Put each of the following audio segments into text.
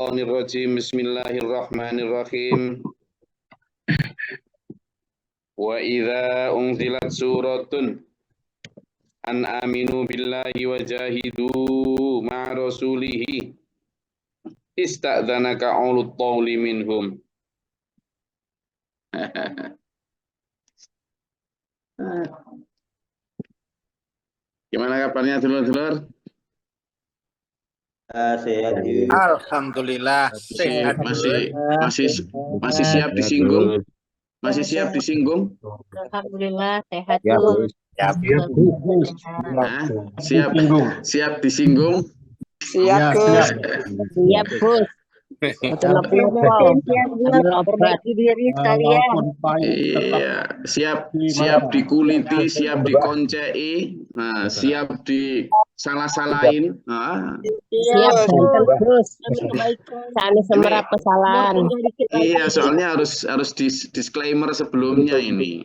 Bismillahirrahmanirrahim. Wa idza unzilat suratun an aminu billahi wa jahidu ma'a rasulihi ista'dzanaka ulul tawli minhum. Gimana kabarnya dulur-dulur? Sehat. Alhamdulillah sehat. Masih siap disinggung? Masih siap disinggung? Alhamdulillah sehat Ya, Gus. Siap disinggung? Siap Siap Gus. Siap memperbaiki diri sekalian. Iya, siap dikuliti, siap dikoncei, nah, siap disalah-salahin. Siap Gus. Kami semerap kesalahan. Iya, soalnya harus disclaimer sebelumnya ini.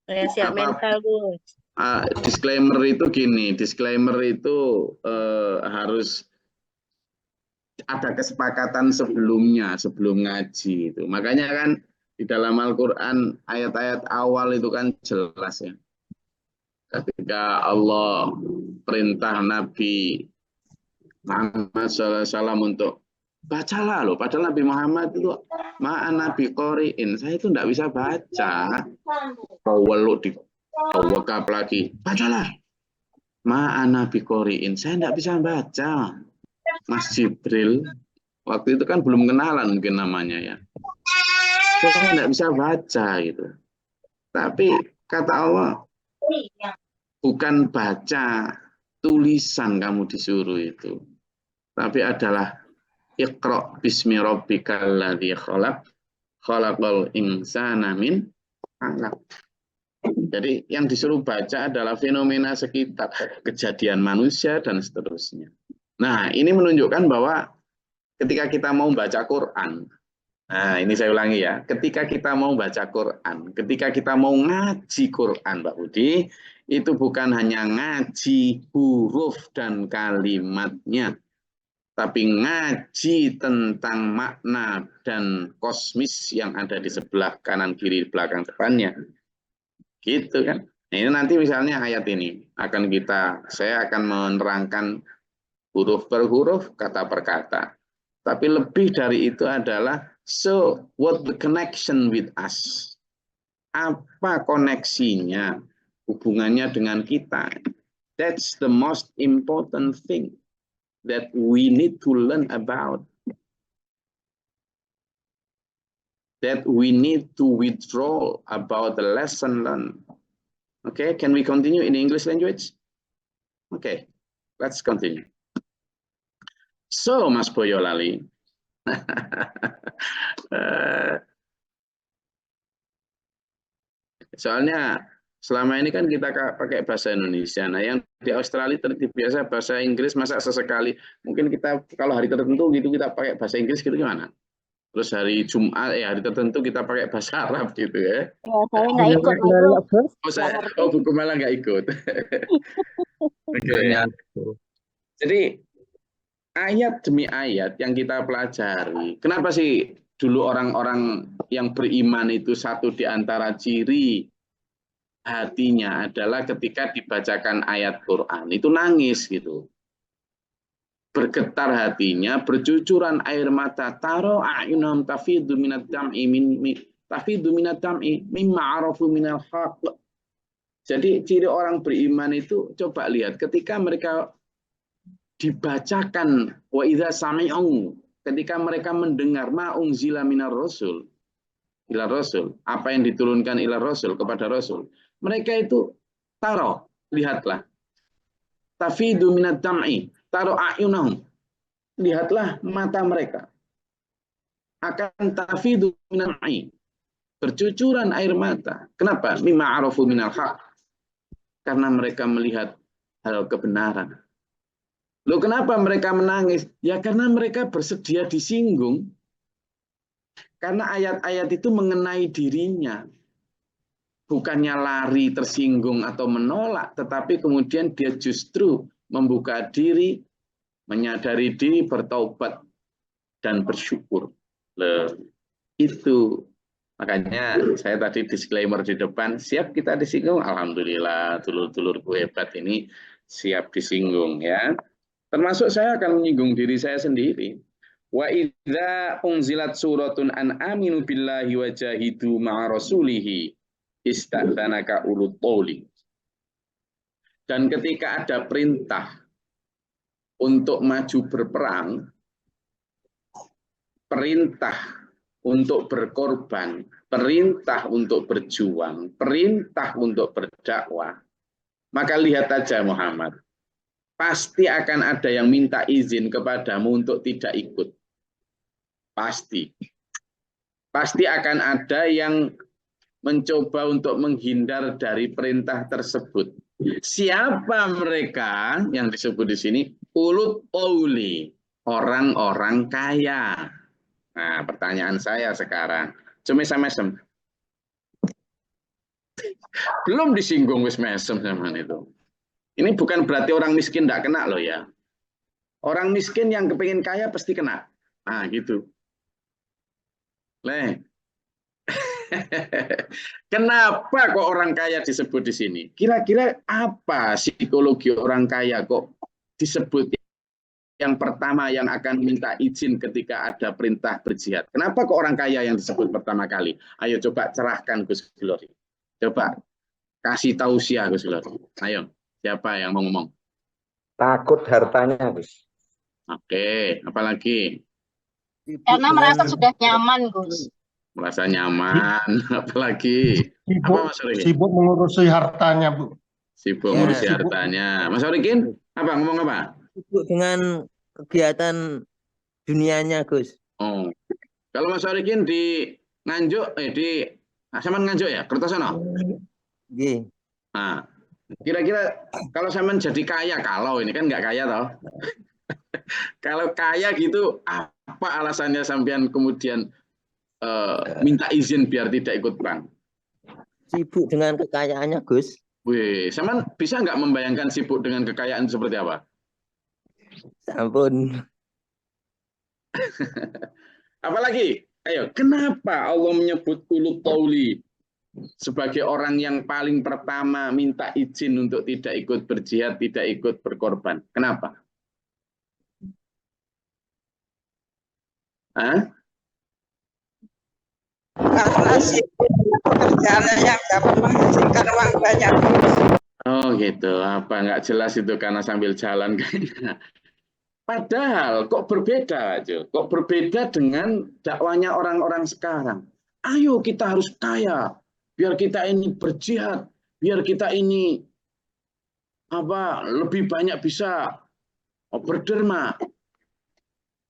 Saya siap mental Gus. Disclaimer itu gini, harus ada kesepakatan sebelumnya, sebelum ngaji itu. Makanya kan di dalam Al-Quran ayat-ayat awal itu kan jelas ya. Ketika Allah perintah Nabi Muhammad SAW untuk bacalah loh. Padahal Nabi Muhammad itu ma'an Nabi Qori'in. Saya itu enggak bisa baca. Kawaluk di wakaf lagi. Bacalah. Ma'an Nabi Qori'in. Saya enggak bisa baca. Mas Jibril, waktu itu kan belum kenalan mungkin namanya ya. Saya nggak bisa baca gitu. Tapi kata Allah, bukan baca tulisan kamu disuruh itu. Tapi adalah Iqra' bismi rabbikal ladzi khalaq, khalaqal insana min 'alaq. Jadi yang disuruh baca adalah fenomena sekitar, kejadian manusia dan seterusnya. Nah, ini menunjukkan bahwa ketika kita mau baca Quran, nah ini saya ulangi ya, ketika kita mau baca Quran, ketika kita mau ngaji Quran, Pak Budi, itu bukan hanya ngaji huruf dan kalimatnya, tapi ngaji tentang makna dan kosmis yang ada di sebelah kanan, kiri, belakang, depannya. Gitu kan. Nah, ini nanti misalnya ayat ini, saya akan menerangkan huruf per huruf, kata per kata. Tapi lebih dari itu adalah, so what the connection with us? Apa koneksinya, hubungannya dengan kita? That's the most important thing that we need to learn about. That we need to withdraw about the lesson learned. Okay, can we continue in English language? Okay, let's continue. So, Mas Boyolali, soalnya selama ini kan kita pakai bahasa Indonesia. Nah, yang di Australia biasa bahasa Inggris, masa sesekali. Mungkin kita kalau hari tertentu gitu kita pakai bahasa Inggris gitu gimana? Terus hari Jumat, hari tertentu kita pakai bahasa Arab gitu ya. Saya nggak ikut. Buku malah nggak ikut. Okay. Jadi ayat demi ayat yang kita pelajari. Kenapa sih dulu orang-orang yang beriman itu satu di antara ciri hatinya adalah ketika dibacakan ayat Quran itu nangis gitu. Bergetar hatinya, bercucuran air mata, taro a'yunahum tafidu minad dam'i mimma arafu minal haqq. Jadi ciri orang beriman itu coba lihat ketika mereka dibacakan wa idza sami'u, ketika mereka mendengar ma unzila minar rasul ila rasul, apa yang diturunkan ila rasul kepada rasul, mereka itu taro, lihatlah, tafidu minad dam'i, taro a'yunahum, lihatlah mata mereka akan tafidu minal dam'i, bercucuran air mata. Kenapa? Mimma arafu minal haq, karena mereka melihat hal kebenaran. Loh, kenapa mereka menangis? Ya karena mereka bersedia disinggung. Karena ayat-ayat itu mengenai dirinya. Bukannya lari, tersinggung, atau menolak. Tetapi kemudian dia justru membuka diri, menyadari diri, bertaubat. dan bersyukur. Itu makanya saya tadi disclaimer di depan, siap kita disinggung, alhamdulillah dulur-dulurku hebat ini siap disinggung ya. Termasuk saya akan menyinggung diri saya sendiri. Wa idza unzilat suratun an aminu billahi wa jahidu ma'a rasulihi istadzanaka ulul qawli. Dan ketika ada perintah untuk maju berperang, perintah untuk berkorban, perintah untuk berjuang, perintah untuk berdakwah, maka lihat aja Muhammad, pasti akan ada yang minta izin kepadamu untuk tidak ikut. Pasti. Pasti akan ada yang mencoba untuk menghindar dari perintah tersebut. Siapa mereka yang disebut di sini? Ulut Pauli, orang-orang kaya. Nah, pertanyaan saya sekarang, mesem. Belum disinggung wis mesem sama itu. Ini bukan berarti orang miskin tidak kena loh ya. Orang miskin yang kepingin kaya pasti kena. Nah, gitu. Kenapa kok orang kaya disebut di sini? Kira-kira apa psikologi orang kaya kok disebut yang pertama yang akan minta izin ketika ada perintah berjihad? Kenapa kok orang kaya yang disebut pertama kali? Ayo coba cerahkan Gus Glory. Coba kasih tausiah Gus Glory. Ayo, siapa yang mau ngomong? Takut hartanya, Gus. Oke, apalagi? Karena merasa sudah nyaman, Gus. Merasa nyaman, apalagi? Apa Mas Orikin? Sibuk mengurusi hartanya, Bu. Sibuk mengurusi hartanya. Mas Orikin, apa ngomong apa? Sibuk dengan kegiatan dunianya, Gus. Oh, kalau Mas Orikin di Nganjuk, di Saman Nganjuk ya, Kertosono. Nggih. Nah, kira-kira kalau Saman jadi kaya, kalau ini kan nggak kaya toh. Kalau kaya gitu, apa alasannya sampean kemudian minta izin biar tidak ikut perang? Sibuk dengan kekayaannya, Gus. Wih, Saman bisa nggak membayangkan sibuk dengan kekayaan seperti apa? Sampun. Apalagi? Ayo, kenapa Allah menyebut ulul qauli sebagai orang yang paling pertama minta izin untuk tidak ikut berjihad, tidak ikut berkorban? Kenapa? Hah? Karena sibuk pekerjaannya yang dapat menghasilkan uang banyak. Oh gitu, apa nggak jelas itu karena sambil jalan kayaknya. Padahal kok berbeda aja, kok berbeda dengan dakwanya orang-orang sekarang. Ayo kita harus kaya, biar kita ini berjihad, biar kita ini lebih banyak bisa berderma.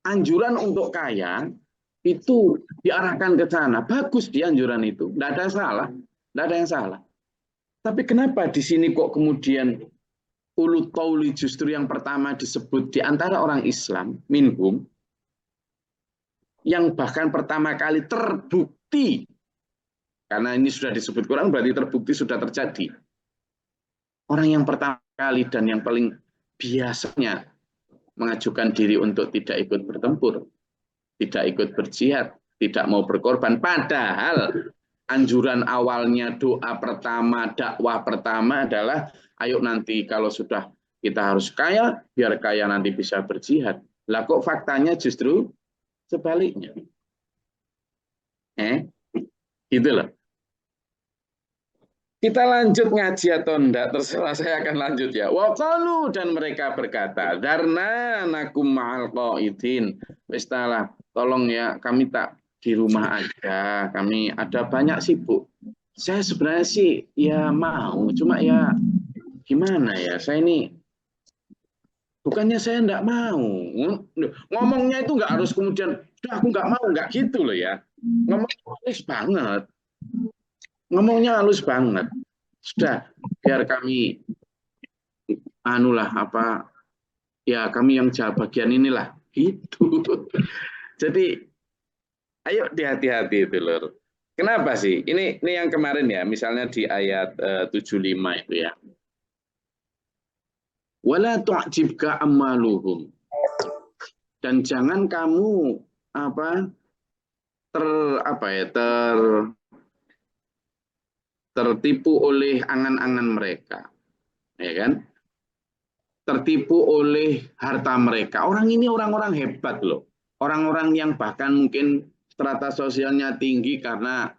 Anjuran untuk kaya itu diarahkan ke sana, bagus di anjuran itu, tidak ada yang salah, tidak ada yang salah. Tapi kenapa di sini kok kemudian ulul qauli justru yang pertama disebut di antara orang Islam, minhum, yang bahkan pertama kali terbukti, karena ini sudah disebut Quran berarti terbukti sudah terjadi. Orang yang pertama kali dan yang paling biasanya mengajukan diri untuk tidak ikut bertempur, tidak ikut berjihad, tidak mau berkorban. Padahal anjuran awalnya, doa pertama, dakwah pertama adalah ayo nanti kalau sudah kita harus kaya, biar kaya nanti bisa berjihad. Lah kok faktanya justru sebaliknya. Gitu loh. Kita lanjut ngaji atau enggak, terserah, saya akan lanjut ya. Wa qalu, dan mereka berkata, darna nakum ma'al qaidin. Istilah, tolong ya, kami tak di rumah aja, kami ada banyak sibuk. Saya sebenarnya sih ya mau, cuma ya gimana ya, saya ini bukannya saya enggak mau. Ngomongnya itu enggak harus kemudian, aku enggak mau, enggak gitu loh ya. Ngomongnya halus banget. Ngomongnya halus banget. Sudah, biar kami ya kami yang jawab bagian inilah gitu. Jadi ayo hati-hati itu lur. Kenapa sih? Ini yang kemarin ya, misalnya di ayat 75 itu ya. Wala tu'jibka amwaluhum. Dan jangan kamu tertipu oleh angan-angan mereka, ya kan? Tertipu oleh harta mereka. Orang ini orang-orang hebat loh. Orang-orang yang bahkan mungkin strata sosialnya tinggi karena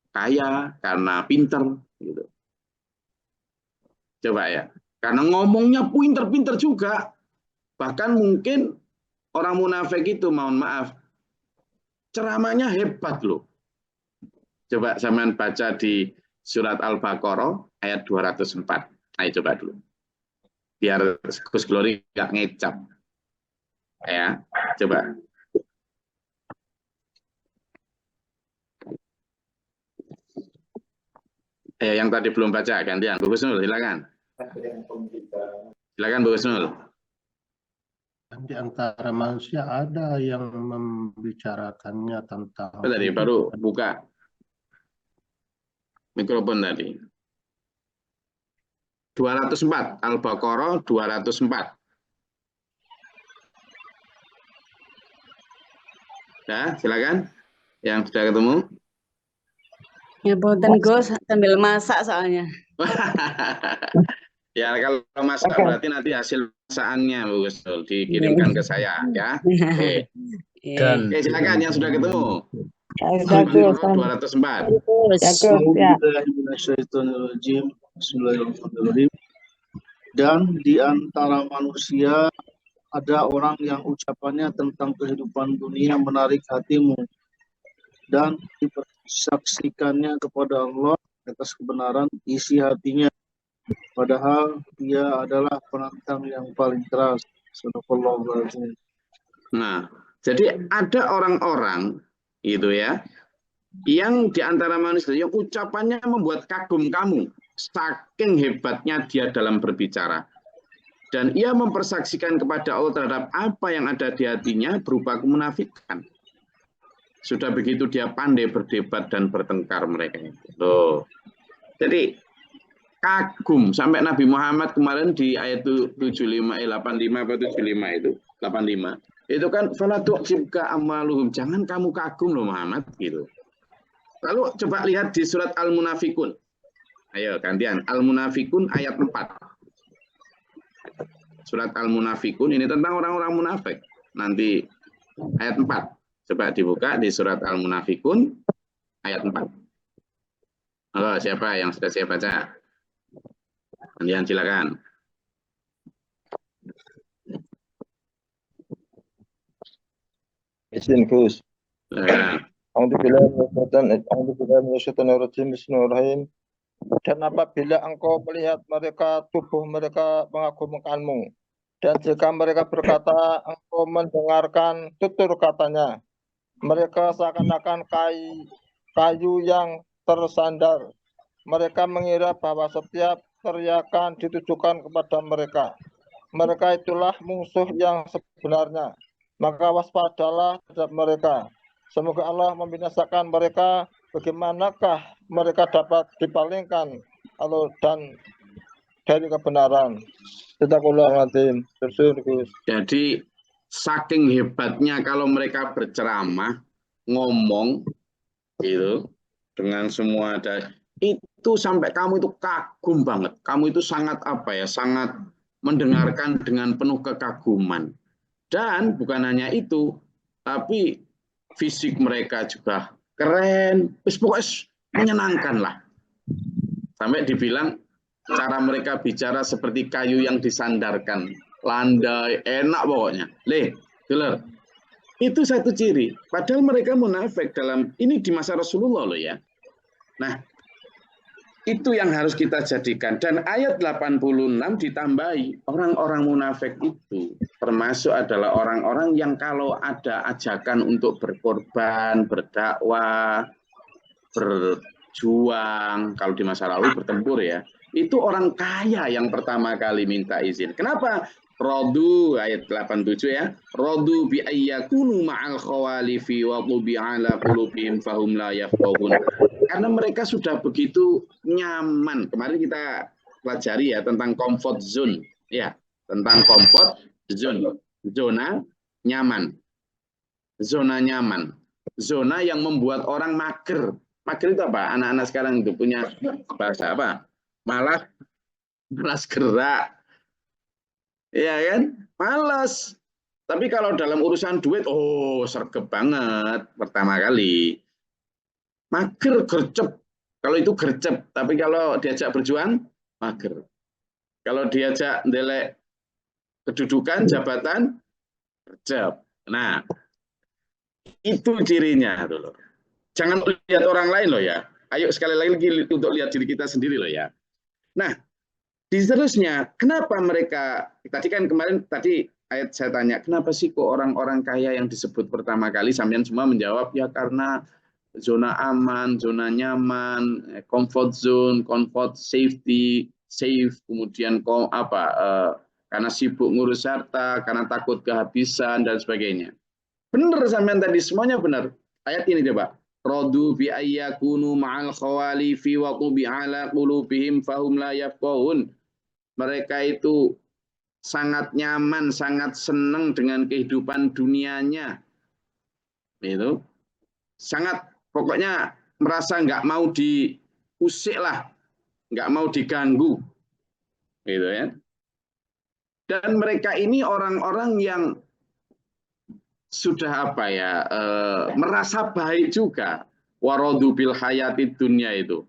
kaya, karena pinter, gitu. Coba ya. Karena ngomongnya pinter-pinter juga. Bahkan mungkin orang munafik itu, mohon maaf, ceramahnya hebat loh. Coba sampean baca di surat Al-Baqarah ayat 204. Ayo coba dulu. Biar Gus Glory nggak ngecap. Ya, coba. Yang tadi belum baca, gantian. Bu Husnul, silakan. Silakan Bu Husnul. Di antara manusia ada yang membicarakannya tentang... Tadi baru buka mikrofon tadi. 204, Al-Baqarah 204. Ya, silakan. Yang sudah ketemu. Ya, boten Gus, sambil masak soalnya. Ya, kalau masak berarti nanti hasil masakannya Bu Gustul dikirimkan ke saya ya. Oke. Dan Silakan yang sudah ketemu. Bagus. 204. Bismillahirrahmanirrahim. Dan di antara manusia ada orang yang ucapannya tentang kehidupan dunia menarik hatimu dan dipersaksikannya kepada Allah atas kebenaran isi hatinya, padahal dia adalah penantang yang paling keras. Sadaqallahul. Nah, jadi ada orang-orang itu ya, yang di antara manusia yang ucapannya membuat kagum kamu, saking hebatnya dia dalam berbicara. Dan ia mempersaksikan kepada Allah terhadap apa yang ada di hatinya berupa kemunafikan. Sudah begitu dia pandai berdebat dan bertengkar mereka itu. Loh. Jadi kagum sampai Nabi Muhammad kemarin di ayat 85 85 atau 75 itu 85 itu kan fala tu'jibka amaluhum, jangan kamu kagum loh Muhammad gitu. Lalu coba lihat di surat Al-Munafikun. Ayo gantian Al-Munafikun ayat 4. Surat Al-Munafikun ini tentang orang-orang munafik. Nanti ayat 4. Coba dibuka di surat Al-Munafikun ayat 4. Halo, siapa yang sudah siap baca? Kemudian silakan. Izin Gus. Bismillahirrahmanirrahim. Dan apabila engkau melihat mereka, tubuh mereka mengagumkanmu, dan jika mereka berkata, engkau mendengarkan tutur katanya, mereka seakan-akan kayu yang tersandar. Mereka mengira bahwa setiap teriakan ditujukan kepada mereka. Mereka itulah musuh yang sebenarnya. Maka waspadalah terhadap mereka. Semoga Allah membinasakan mereka. Bagaimanakah mereka dapat dipalingkan dan dari kebenaran? Sadaqallahul. Jadi saking hebatnya kalau mereka berceramah, ngomong gitu dengan semua ada itu sampai kamu itu kagum banget. Kamu itu sangat sangat mendengarkan dengan penuh kekaguman. Dan bukan hanya itu, tapi fisik mereka juga keren, pokoknya menyenangkan lah. Sampai dibilang cara mereka bicara seperti kayu yang disandarkan, landai, enak pokoknya. Dengar. Itu satu ciri. Padahal mereka munafik dalam ini di masa Rasulullah loh ya. Nah, itu yang harus kita jadikan. Dan ayat 86 ditambahi, orang-orang munafik itu termasuk adalah orang-orang yang kalau ada ajakan untuk berkorban, berdakwah, berjuang, kalau di masa lalu bertempur ya, itu orang kaya yang pertama kali minta izin. Kenapa? Rodu ayat 87 ya. Rodu bi ayyakunu ma'al khawalifi wa qubi'a ala qulubihim fahum la yafqahun. Karena mereka sudah begitu nyaman. Kemarin kita pelajari ya tentang comfort zone ya, tentang comfort zone, zona nyaman. zona nyaman, zona yang membuat orang mager. Mager itu apa? Anak-anak sekarang itu punya bahasa apa? Malas gerak, ya kan? Malas. Tapi kalau dalam urusan duit, oh sergap banget pertama kali. Mager, gercep. Kalau itu gercep, tapi kalau diajak berjuang, mager. Kalau diajak ndelek kedudukan, jabatan, gercep. Nah, itu cirinya dulu. Jangan lihat orang lain loh ya. Ayo sekali lagi untuk lihat diri kita sendiri loh ya. Nah, seterusnya, kenapa mereka, tadi kan kemarin, tadi ayat saya tanya, kenapa sih kok orang-orang kaya yang disebut pertama kali, sampean semua menjawab, ya karena zona aman, zona nyaman, comfort zone, comfort safety, safe, kemudian karena sibuk ngurus harta, karena takut kehabisan, dan sebagainya. Benar sampean tadi, semuanya benar. Ayat ini coba. Radu bi ayyakunu ma'al khawalifi wa qubi ala qulubihim fahum la yafqahun. Mereka itu sangat nyaman, sangat senang dengan kehidupan dunianya. Itu sangat pokoknya merasa nggak mau diusik lah, nggak mau diganggu. Gitu ya. Dan mereka ini orang-orang yang sudah merasa baik juga, waradu bil hayati dunia itu.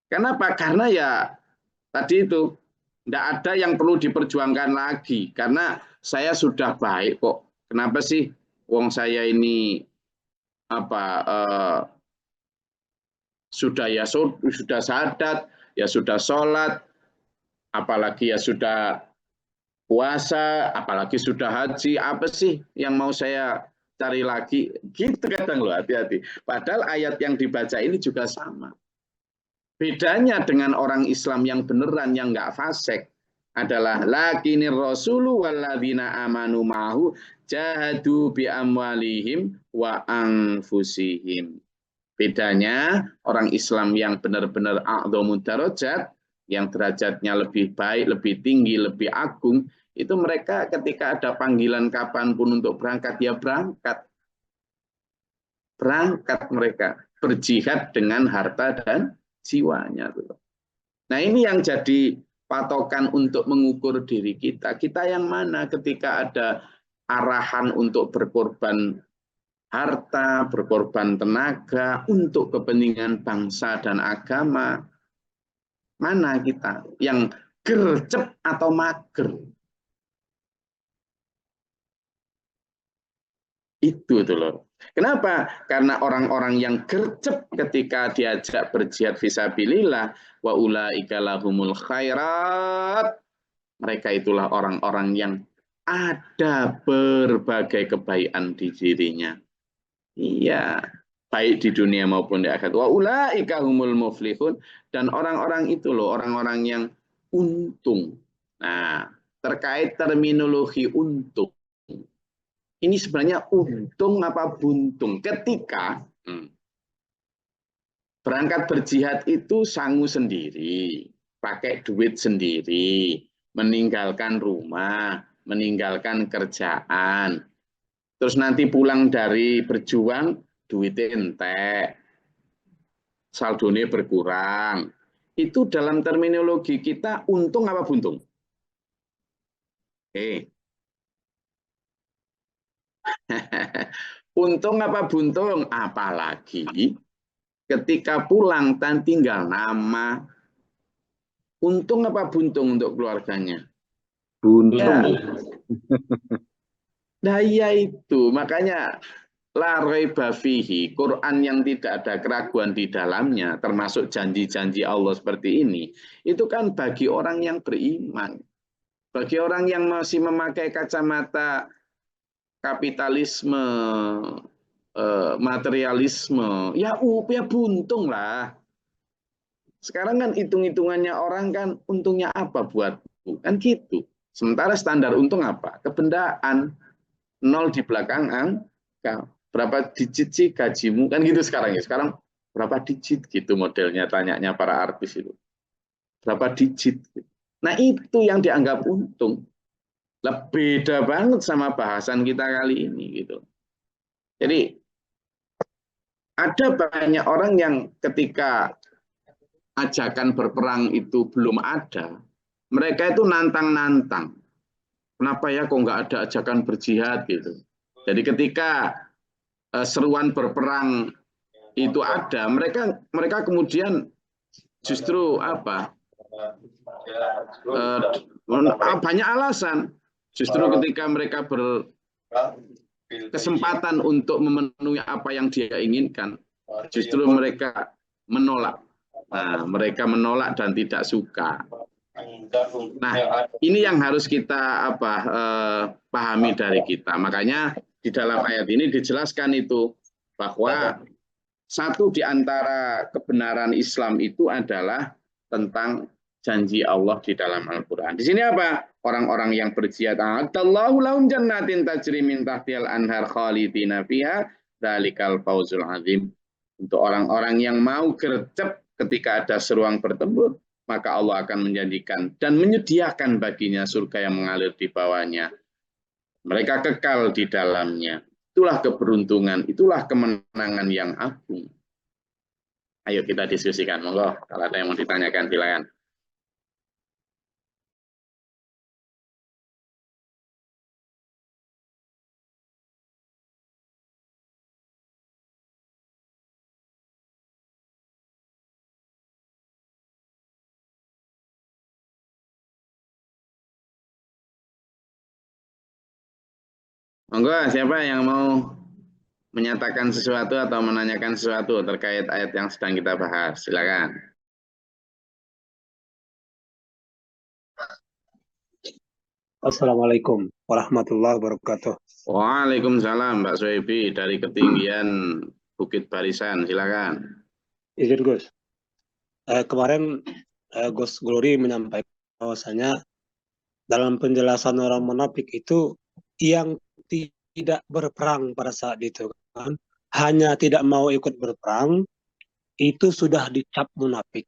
Kenapa? Karena ya tadi itu tidak ada yang perlu diperjuangkan lagi, karena saya sudah baik kok. Kenapa sih wong saya ini sudah syahadat, ya sudah sholat, apalagi ya sudah puasa, apalagi sudah haji, apa sih yang mau saya cari lagi? Gitu kadang loh, hati-hati. Padahal ayat yang dibaca ini juga sama. Bedanya dengan orang Islam yang beneran, yang nggak fasik, adalah lakinir rasulu walladzina amanu ma'hu jahadu bi amwalihim wa anfusihim. Bedanya orang Islam yang benar-benar a'dhamud darajat, yang derajatnya lebih baik, lebih tinggi, lebih agung, itu mereka ketika ada panggilan kapanpun untuk berangkat, ya berangkat. Berangkat mereka, berjihad dengan harta dan jiwanya. Nah ini yang jadi patokan untuk mengukur diri kita. Kita yang mana ketika ada arahan untuk berkorban harta, berkorban tenaga untuk kepentingan bangsa dan agama. Mana kita yang gercep atau mager? Itu loh. Kenapa? Karena orang-orang yang gercep ketika diajak berjihad fisabilillah, wa ulaika lahumul khairat. Mereka itulah orang-orang yang ada berbagai kebaikan di dirinya. Iya, baik di dunia maupun di akhirat. Wa ulaika humul muflihun, dan orang-orang itu loh, orang-orang yang untung. Nah, terkait terminologi untung. Ini sebenarnya untung apa buntung? Ketika berangkat berjihad itu sangu sendiri, pakai duit sendiri, meninggalkan rumah, meninggalkan kerjaan. Terus nanti pulang dari berjuang, duitnya entek, saldonya berkurang. Itu dalam terminologi kita untung apa buntung? Untung apa buntung? Apalagi ketika pulang dan tinggal nama. Untung apa buntung untuk keluarganya? Buntung. Nah ya itu, makanya la raiba fihi, Quran yang tidak ada keraguan di dalamnya, termasuk janji-janji Allah seperti ini, itu kan bagi orang yang beriman. Bagi orang yang masih memakai kacamata kapitalisme, materialisme, ya buntung lah. Sekarang kan hitung-hitungannya orang kan untungnya apa buatku, kan gitu. Sementara standar untung apa? Kebendaan, 0 di belakang angka. Berapa digit sih gajimu, kan gitu sekarang ya. Sekarang berapa digit gitu modelnya, tanyanya para artis itu. Berapa digit gitu. Nah itu yang dianggap untung. Beda banget sama bahasan kita kali ini gitu. Jadi ada banyak orang yang ketika ajakan berperang itu belum ada, mereka itu nantang-nantang. Kenapa ya kok nggak ada ajakan berjihad gitu. Jadi ketika seruan berperang itu ada, mereka kemudian justru banyak alasan. Justru ketika mereka berkesempatan untuk memenuhi apa yang dia inginkan, justru mereka menolak. Nah, mereka menolak dan tidak suka. Nah, ini yang harus kita pahami dari kita. Makanya di dalam ayat ini dijelaskan itu bahwa satu di antara kebenaran Islam itu adalah tentang janji Allah di dalam Al-Quran. Di sini apa? Orang-orang yang berjihad. A'adallahu lahum jannatin tajri min tahtihal anhar khalidina fiha dzalikal fawzul azim. Untuk orang-orang yang mau gercep ketika ada seruang bertempur, maka Allah akan menjanjikan dan menyediakan baginya surga yang mengalir di bawahnya. Mereka kekal di dalamnya. Itulah keberuntungan, itulah kemenangan yang agung. Ayo kita diskusikan, monggo. Kalau ada yang mau ditanyakan, silakan. Monggo, siapa yang mau menyatakan sesuatu atau menanyakan sesuatu terkait ayat yang sedang kita bahas? Silakan. Assalamualaikum warahmatullahi wabarakatuh. Waalaikumsalam, Mbak Soebi dari ketinggian Bukit Barisan. Silakan. Izin Gus. Kemarin Gus Glory menyampaikan bahwasanya dalam penjelasan orang munafik itu yang tidak berperang pada saat itu kan, hanya tidak mau ikut berperang, itu sudah dicap munafik.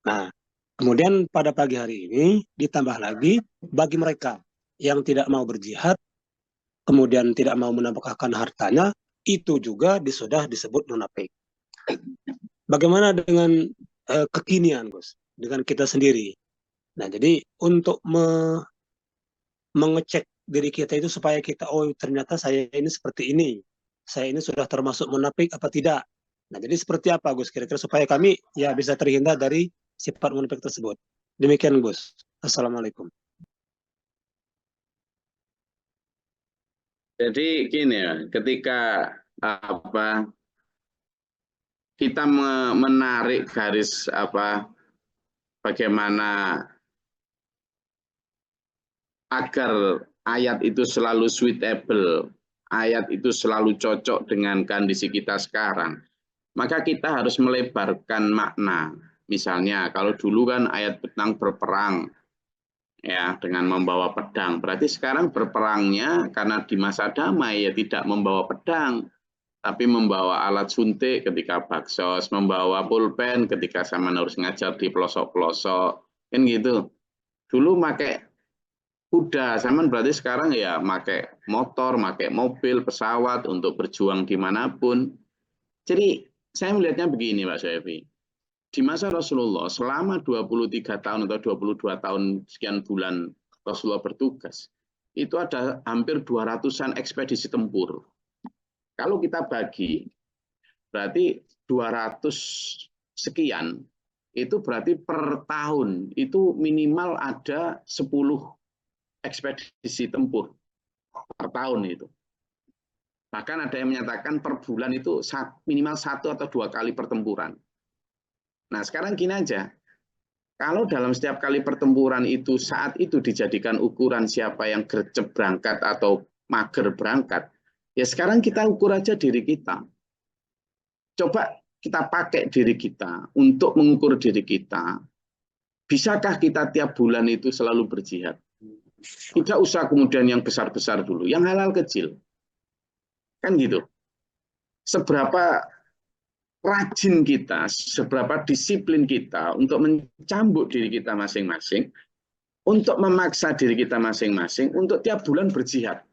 Nah, kemudian pada pagi hari ini ditambah lagi bagi mereka yang tidak mau berjihad, kemudian tidak mau menafkahkan hartanya, itu juga sudah disebut munafik. Bagaimana dengan kekinian, Gus? Dengan kita sendiri. Nah, jadi untuk mengecek diri kita itu supaya kita, oh ternyata saya ini seperti ini, saya ini sudah termasuk munafik apa tidak. Nah, jadi seperti apa, Gus, kira-kira supaya kami ya bisa terhindar dari sifat munafik tersebut. Demikian, Gus. Assalamualaikum. Jadi gini ya, ketika kita menarik garis bagaimana agar ayat itu selalu suitable, ayat itu selalu cocok dengan kondisi kita sekarang, maka kita harus melebarkan makna. Misalnya kalau dulu kan ayat tentang berperang ya dengan membawa pedang, berarti sekarang berperangnya karena di masa damai ya tidak membawa pedang, tapi membawa alat suntik ketika baksos, membawa pulpen ketika sama harus ngajar di pelosok-pelosok, kan gitu. Dulu pakai kuda, zaman berarti sekarang ya pakai motor, pakai mobil, pesawat untuk berjuang dimanapun. Jadi saya melihatnya begini, Pak Soevi. Di masa Rasulullah selama 23 tahun atau 22 tahun sekian bulan Rasulullah bertugas, itu ada hampir 200-an ekspedisi tempur. Kalau kita bagi, berarti 200 sekian, itu berarti per tahun itu minimal ada 10 ekspedisi tempur per tahun itu. Bahkan ada yang menyatakan per bulan itu minimal 1 atau 2 kali pertempuran. Nah sekarang gini aja, kalau dalam setiap kali pertempuran itu saat itu dijadikan ukuran siapa yang gercep berangkat atau mager berangkat, ya sekarang kita ukur aja diri kita. Coba kita pakai diri kita untuk mengukur diri kita. Bisakah kita tiap bulan itu selalu berjihad? Tidak usah kemudian yang besar-besar dulu, yang hal-hal kecil. Kan gitu. Seberapa rajin kita, seberapa disiplin kita untuk mencambuk diri kita masing-masing, untuk memaksa diri kita masing-masing untuk tiap bulan berjihad.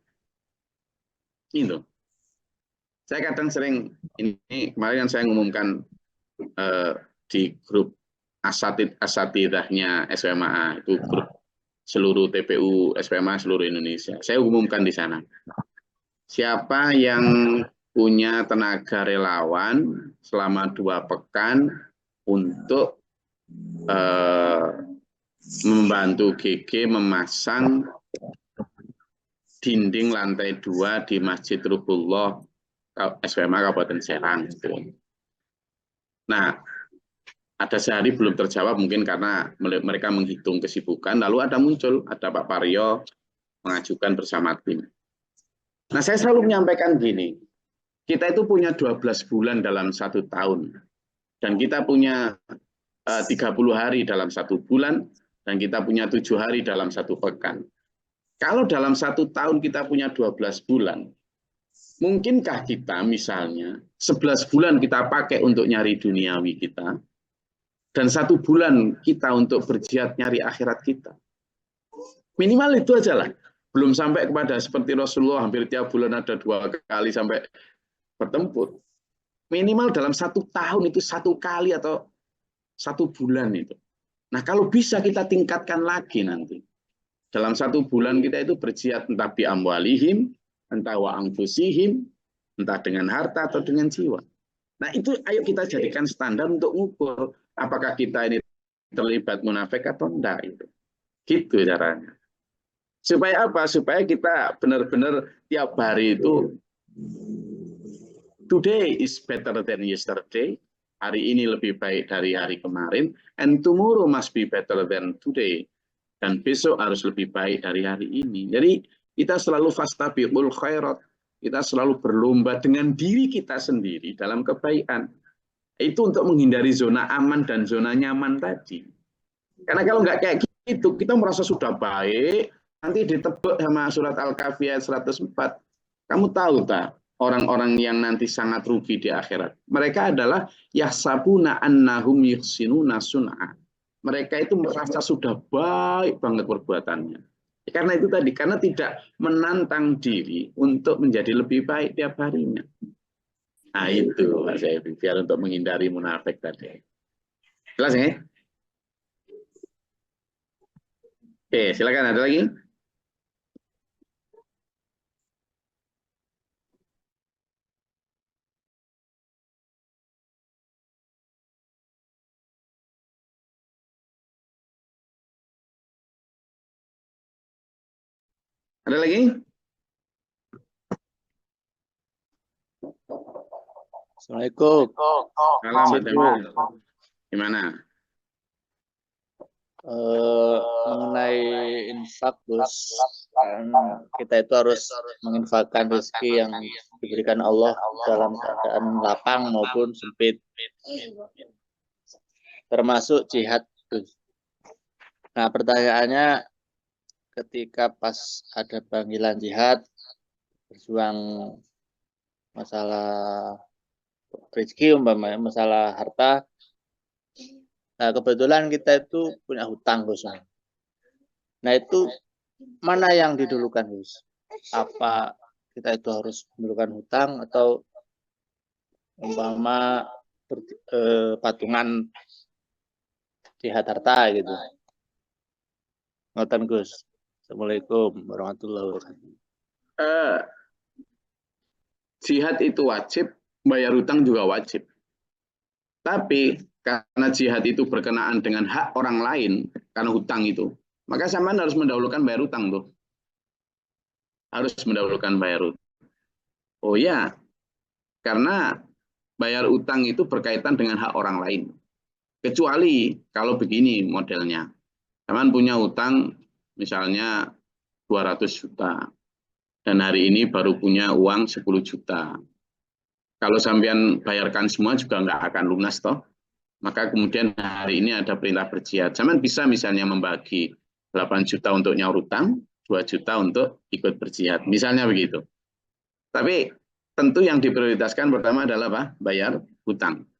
Gitu. Saya kadang sering, ini kemarin saya ngumumkan di grup asatidahnya SMAA, itu grup seluruh TPU SPMA seluruh Indonesia. Saya umumkan di sana. Siapa yang punya tenaga relawan selama 2 pekan untuk membantu GG memasang dinding lantai 2 di Masjid Ruhullah SPMA Kabupaten Serang. Nah, ada sehari belum terjawab mungkin karena mereka menghitung kesibukan, lalu ada Pak Paryo mengajukan bersama tim. Nah, saya selalu menyampaikan gini, kita itu punya 12 bulan dalam 1 tahun, dan kita punya 30 hari dalam 1 bulan, dan kita punya 7 hari dalam 1 pekan. Kalau dalam 1 tahun kita punya 12 bulan, mungkinkah kita misalnya 11 bulan kita pakai untuk nyari duniawi kita, dan 1 bulan kita untuk berjihad nyari akhirat kita? Minimal itu aja lah. Belum sampai kepada seperti Rasulullah hampir tiap bulan ada 2 kali sampai bertempur. Minimal dalam 1 tahun itu 1 kali atau 1 bulan itu. Nah, kalau bisa kita tingkatkan lagi nanti. Dalam 1 bulan kita itu berjihad entah bi amwalihim, entah wa anfusihim, entah dengan harta atau dengan jiwa. Nah, itu ayo kita jadikan standar untuk mengukur apakah kita ini terlibat munafik atau enggak itu. Gitu caranya. Supaya apa? Supaya kita benar-benar tiap hari itu today is better than yesterday. Hari ini lebih baik dari hari kemarin, and tomorrow must be better than today. Dan besok harus lebih baik dari hari ini. Jadi kita selalu fastabiqul khairat. Kita selalu berlomba dengan diri kita sendiri dalam kebaikan. Itu untuk menghindari zona aman dan zona nyaman tadi. Karena kalau nggak kayak gitu, kita merasa sudah baik, nanti ditebak sama surat Al-Kahfi 104. Kamu tahu tak? Orang-orang yang nanti sangat rugi di akhirat. Mereka adalah yahsabuna annahum yuhsinuna sun'a. Mereka itu merasa sudah baik banget perbuatannya. Karena itu tadi, karena tidak menantang diri untuk menjadi lebih baik tiap harinya. Nah itu Mas Evi, biar untuk menghindari munafik tadi. Jelas ya? Oke, silakan ada lagi? Ada lagi? Assalamualaikum. Selamat. Gimana? Mengenai infak, Gus, kan kita itu harus menginfakkan rezeki yang diberikan Allah dalam keadaan lapang maupun sempit, termasuk jihad, Gus. Nah, pertanyaannya, ketika pas ada panggilan jihad, berjuang masalah rezeki, umpamanya masalah harta, nah kebetulan kita itu punya hutang, Gus. Nah itu mana yang didulukan, Gus? Apa kita itu harus mendulukan hutang atau umpama patungan jihad harta gitu? Ngoten, Gus. Assalamualaikum warahmatullahi wabarakatuh. Jihad itu wajib, bayar hutang juga wajib. Tapi karena jihad itu berkenaan dengan hak orang lain, karena hutang itu, maka sampean harus mendahulukan bayar hutang tuh. Harus mendahulukan bayar hutang. Oh ya, karena bayar hutang itu berkaitan dengan hak orang lain. Kecuali kalau begini modelnya. Sampean punya hutang misalnya 200 juta. Dan hari ini baru punya uang 10 juta. Kalau sampean bayarkan semua juga nggak akan lunas toh. Maka kemudian hari ini ada perintah berjihad. Sampean bisa misalnya membagi 8 juta untuk nyaur hutang, 2 juta untuk ikut berjihad. Misalnya begitu. Tapi tentu yang diprioritaskan pertama adalah apa? Bayar hutang.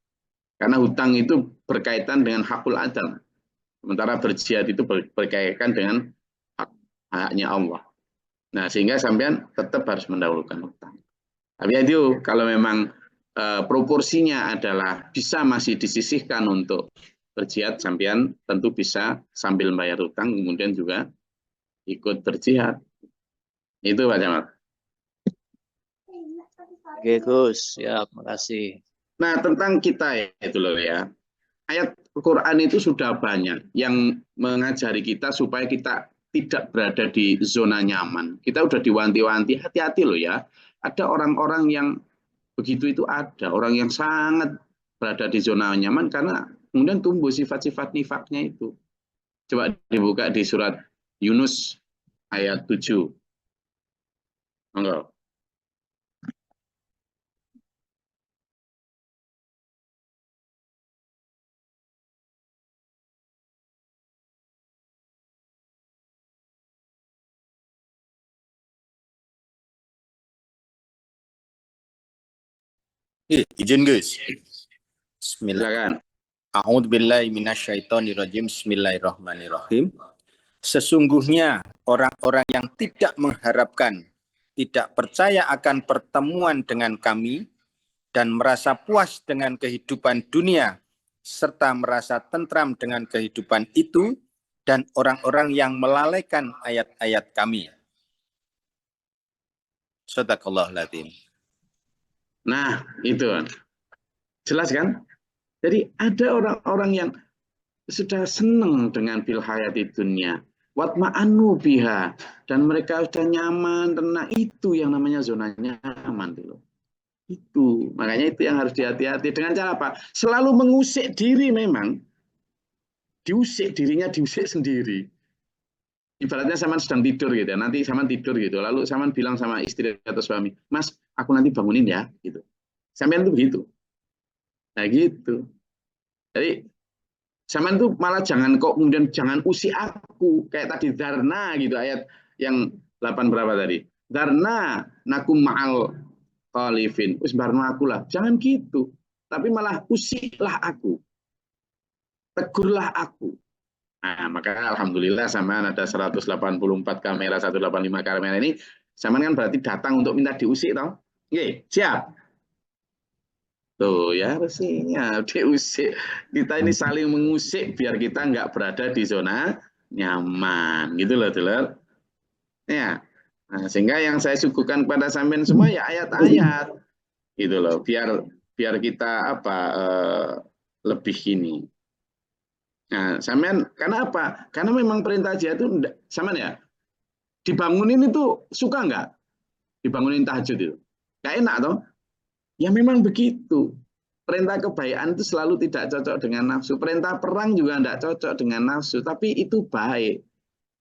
Karena hutang itu berkaitan dengan hakul adal. Sementara berjihad itu berkaitan dengan haknya Allah. Nah, sehingga sampean tetap harus mendahulukan hutang. Tapi itu kalau memang proporsinya adalah bisa masih disisihkan untuk berjihad, sampean tentu bisa sambil bayar utang kemudian juga ikut berjihad. Itu Pak Camat. Oke Gus, ya makasih. Nah tentang kita itu loh ya, ayat Al-Quran itu sudah banyak yang mengajari kita supaya kita tidak berada di zona nyaman. Kita udah diwanti-wanti, hati-hati loh ya. Ada orang-orang yang begitu itu ada, orang yang sangat berada di zona nyaman karena kemudian tumbuh sifat-sifat nifaknya itu. Coba dibuka di surat Yunus ayat 7. Enggak. Izin Gus. Bismillah. Silakan. A'udzubillahi minasyaitonirrajim. Bismillahirrahmanirrahim. Sesungguhnya orang-orang yang tidak mengharapkan, tidak percaya akan pertemuan dengan kami, dan merasa puas dengan kehidupan dunia, serta merasa tentram dengan kehidupan itu, dan orang-orang yang melalaikan ayat-ayat kami. Shadaqallahul adzim. Nah, itu. Jelas kan? Jadi ada orang-orang yang sudah senang dengan bil hayati dunia. Watma'annu biha. Dan mereka sudah nyaman. Karena itu yang namanya zona nyaman. Itu. Makanya itu yang harus dihati-hati. Dengan cara apa? Selalu mengusik diri memang. Diusik dirinya, diusik sendiri. Ibaratnya Saman sedang tidur gitu ya, nanti Saman tidur gitu, lalu Saman bilang sama istri atau suami, Mas, aku nanti bangunin ya, gitu. Sampean itu begitu. Nah gitu. Jadi Saman tuh malah jangan kok kemudian jangan usik aku kayak tadi Darna gitu ayat yang 8 berapa tadi? Darna nakum ma'al khalifin. Wis barno aku lah. Jangan gitu. Tapi malah usiklah aku. Tegurlah aku. Nah, maka alhamdulillah Saman ada 184 kamera, 185 kamera ini. Saman kan berarti datang untuk minta diusik toh? Oke, siap. Tuh ya harusnya diusik. Kita ini saling mengusik biar kita nggak berada di zona nyaman. Gitu loh, Dulur. Ya. Nah, sehingga yang saya suguhkan kepada sampean semua ya ayat-ayat. Gitu loh, biar kita lebih ini. Nah, sampean karena apa? Karena memang perintah jihad itu sampean ya. Dibangunin itu suka nggak? Dibangunin tahajud itu. Nggak enak toh? Ya memang begitu. Perintah kebaikan itu selalu tidak cocok dengan nafsu. Perintah perang juga tidak cocok dengan nafsu, tapi itu baik.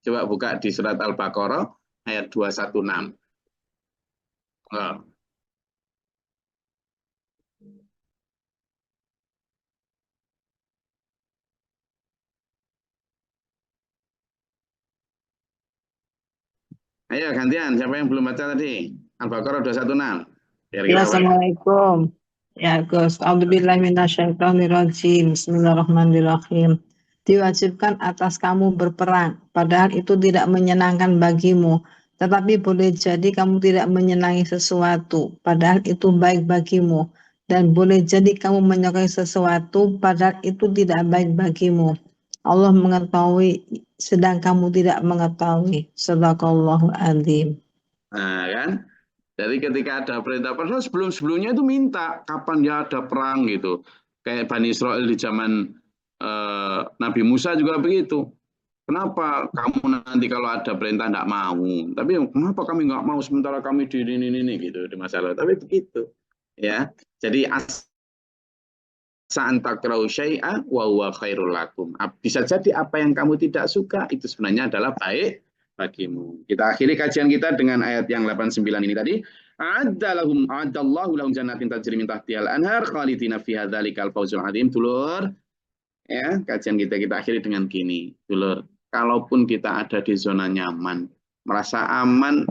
Coba buka di surat Al-Baqarah ayat 216. Oh. Ayo gantian, siapa yang belum baca tadi? Al-Baqarah 216. Ya, Assalamualaikum. Ya Gus, A'udzubillahi minasyaitonirrajim. Bismillahirrahmanirrahim. Diwajibkan atas kamu berperang, padahal itu tidak menyenangkan bagimu. Tetapi boleh jadi kamu tidak menyenangi sesuatu, padahal itu baik bagimu. Dan boleh jadi kamu menyukai sesuatu, padahal itu tidak baik bagimu. Allah mengetahui, sedang kamu tidak mengetahui. Shadaqallahul adzim. Nah kan, jadi ketika ada perintah perang, sebelumnya itu minta kapan ya ada perang gitu. Kayak Bani Israel di zaman Nabi Musa juga begitu. Kenapa kamu nanti kalau ada perintah tidak mau? Tapi kenapa kami nggak mau sementara kami di ini gitu di masa lalu? Tapi begitu, ya. Jadi sa'antakrau syai'a wa huwa khairul lakum. Bisa jadi apa yang kamu tidak suka itu sebenarnya adalah baik bagimu. Kita akhiri kajian kita dengan ayat yang 89 ini tadi. A'adallahu lahum jannatin tajri min tahtihal anhar khalidina fiha dzalikal fawzul adzim. Dulur, ya, kajian kita akhiri dengan gini, dulur. Kalaupun kita ada di zona nyaman, merasa aman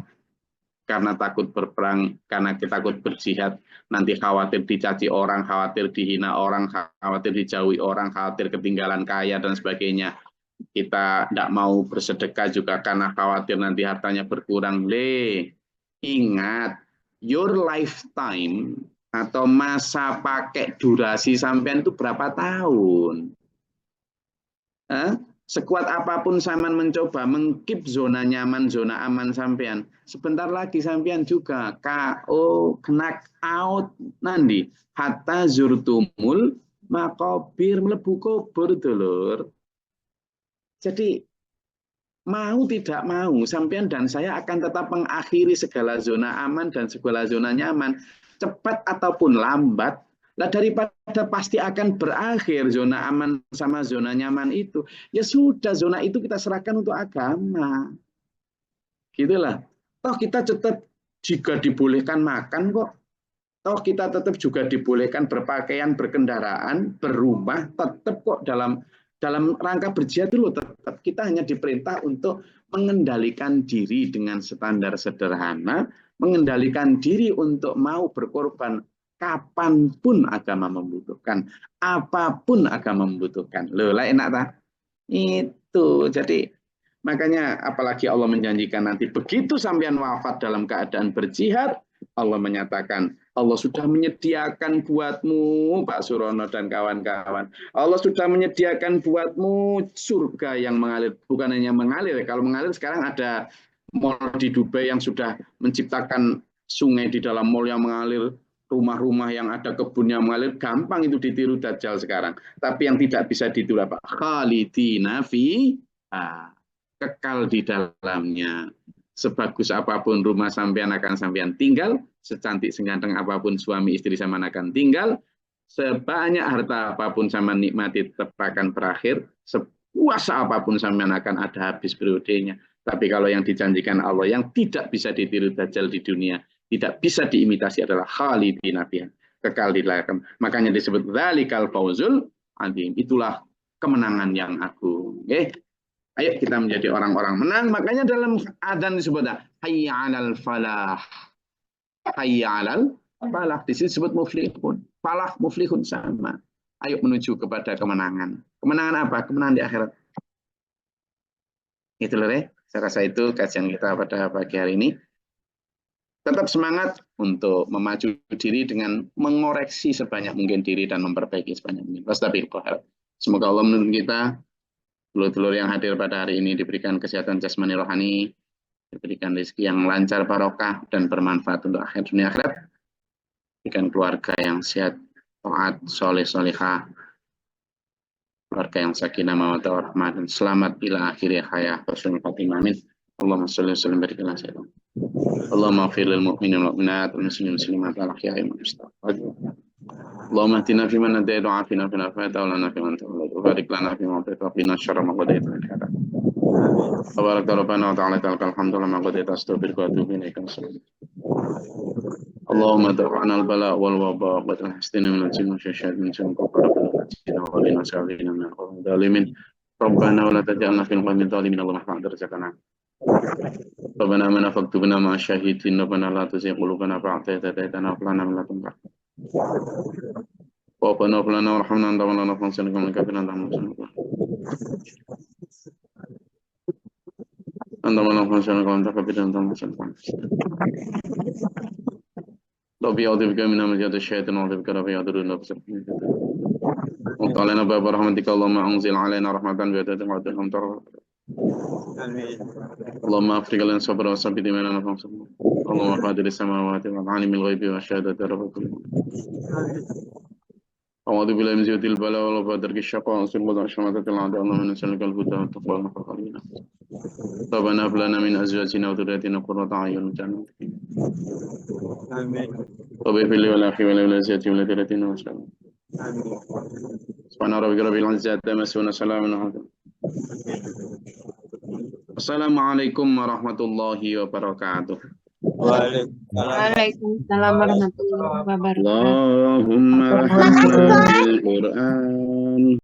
karena takut berperang, karena kita takut berjihad, nanti khawatir dicaci orang, khawatir dihina orang, khawatir dijauhi orang, khawatir ketinggalan kaya dan sebagainya. Kita tidak mau bersedekah juga karena khawatir nanti hartanya berkurang. Ingat, your lifetime atau masa pakai durasi sampean itu berapa tahun? Sekuat apapun sampean mencoba mengkeep zona nyaman, zona aman sampean, sebentar lagi sampean juga KO, knock out nanti. Hatta zurtumul makobir, mlebu kubur dulur. Jadi mau tidak mau, sampean dan saya akan tetap mengakhiri segala zona aman dan segala zona nyaman. Cepat ataupun lambat, lah daripada pasti akan berakhir zona aman sama zona nyaman itu. Ya sudah, zona itu kita serahkan untuk agama. Gitulah. Toh kita tetap juga dibolehkan makan kok. Toh kita tetap juga dibolehkan berpakaian, berkendaraan, berumah, tetap kok dalam rangka berjihad dulu, tetap kita hanya diperintah untuk mengendalikan diri dengan standar sederhana, mengendalikan diri untuk mau berkorban kapanpun agama membutuhkan, apapun agama membutuhkan. Loh, lah enak tak? Itu. Jadi makanya apalagi Allah menjanjikan nanti begitu sampean wafat dalam keadaan berjihad, Allah menyatakan, Allah sudah menyediakan buatmu, Pak Surono dan kawan-kawan. Allah sudah menyediakan buatmu surga yang mengalir. Bukan hanya mengalir, kalau mengalir sekarang ada mall di Dubai yang sudah menciptakan sungai di dalam mall yang mengalir, rumah-rumah yang ada kebun yang mengalir, gampang itu ditiru Dajjal sekarang. Tapi yang tidak bisa ditiru apa? Khalidina fiha, kekal di dalamnya. Sebagus apapun rumah sampean akan sampean tinggal, secantik seganteng apapun suami istri sampean akan tinggal, sebanyak harta apapun sampean nikmati tetap akan berakhir, sepuasa apapun sampean akan ada habis periodenya. Tapi kalau yang dijanjikan Allah yang tidak bisa ditiru Dajjal di dunia, tidak bisa diimitasi adalah khalidina fiha, kekal di dalam. Makanya disebut dzalikal fawzul adzim, itulah kemenangan yang agung. Ayo kita menjadi orang-orang menang. Makanya dalam adzan disebut hayya 'alal falah. Hayya 'alal falah. Di sini disebut muflihun. Falah, muflihun sama. Ayo menuju kepada kemenangan. Kemenangan apa? Kemenangan di akhirat. Itu loh, saya rasa itu kajian kita pada pagi hari ini. Tetap semangat untuk memacu diri dengan mengoreksi sebanyak mungkin diri dan memperbaiki sebanyak mungkin. Semoga Allah menuntun kita, dulur-dulur yang hadir pada hari ini diberikan kesehatan jasmani rohani, diberikan rezeki yang lancar barokah dan bermanfaat untuk akhir dunia akhirat, diberikan keluarga yang sehat, taat, soleh, solehah, keluarga yang sakinah, mawaddah, warahmah, dan selamat ila akhir hayat husnul khatimah. Amin. Allahumma sholli wa sallim barik ala sayyidina. Allahumma ighfir lil mu'minin wal mu'minat wal muslimin wal muslimat wal ahya'i wal amwat. اللهم اهدنا فيمن هديت وعافنا فيمن عافيت وتولنا فيمن توليت وبارك لنا فيما اعطيت وقنا شر ما قضيت منك هذا تبارك ربنا وتعالى لك الحمد لما قضيت استغفرك واتوب اليك اللهم دفعنا البلاء والوباء وتحسنا من الجن والشياطين من شر وقنا سالين من الظالمين ربنا ولا تجعلنا في القوم الظالمين اللهم احفظ درجتنا ربنا آمنا فاكتبنا مع الشاهدين ربنا لا تزغ قلوبنا بعد إذ هديتنا وهب لنا من لدنك ربنا هب لنا وارحمنا أنت مولانا فانصرنا على الكافرين أنت مولانا فانصرنا على الكافرين أنت مولانا ربي أعوذ بك من همزات الشياطين وأعوذ بك ربي يحضرون وقال لنا باب رحمتك اللهم أنزل علينا رحمة بيدك وأدخلنا ترى اللهم أفرغ لنا صبرا وثبت إيماننا فانصرنا اللهم قادر السماوات والعالم الغيب والشهادة رب كل أعوذ بالله من زيادة البلاء والبدر الشقاء وصلب الشماتة الأعداء اللهم نسألك الهدى والتقوى والعفو والغنى ربنا هب لنا من أزواجنا وذرياتنا قرة أعين واجعلنا آمين رب اغفر لي ولأخي ولأولادي ولذريتنا وسلم سبحان ربك رب العزة عما يصفون وسلام على Assalamualaikum warahmatullahi wabarakatuh. Waalaikumsalam warahmatullahi wabarakatuh. Allahumma rahmana bil Qur'an.